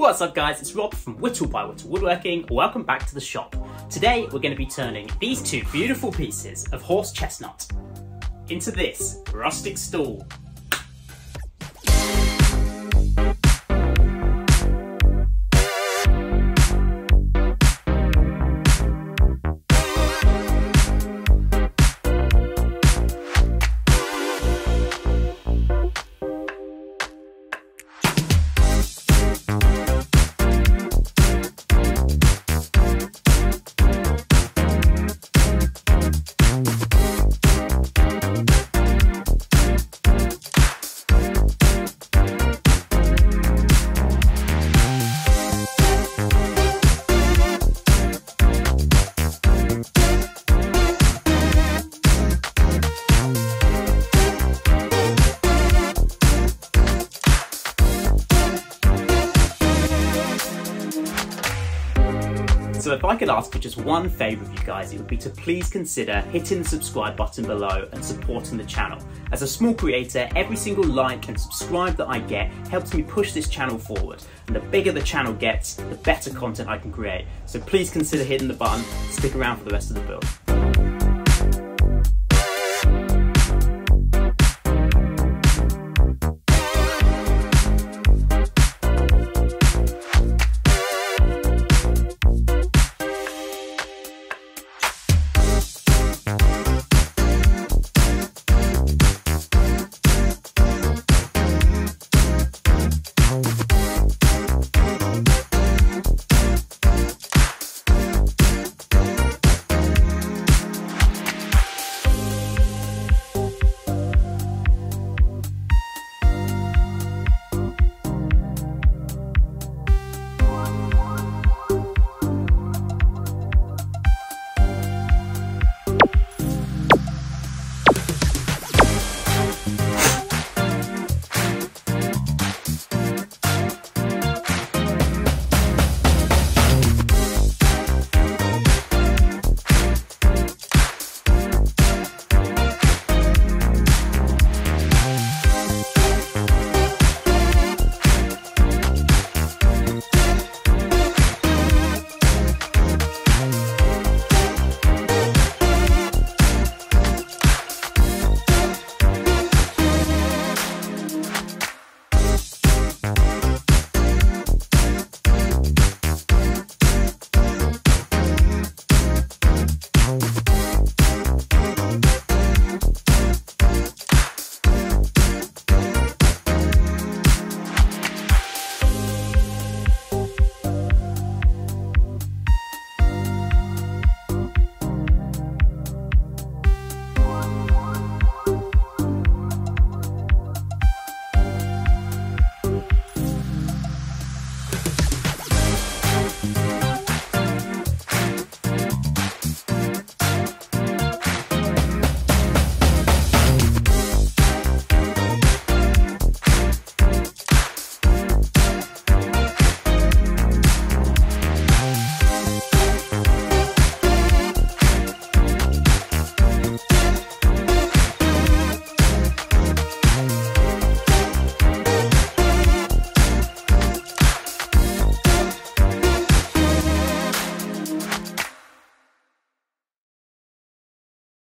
What's up guys, it's Rob from Whittle by Whittle Woodworking. Welcome back to the shop. Today we're going to be turning these two beautiful pieces of horse chestnut into this rustic stool. So if I could ask for just one favour of you guys, it would be to please consider hitting the subscribe button below and supporting the channel. As a small creator, every single like and subscribe that I get helps me push this channel forward. And the bigger the channel gets, the better content I can create. So please consider hitting the button, stick around for the rest of the build.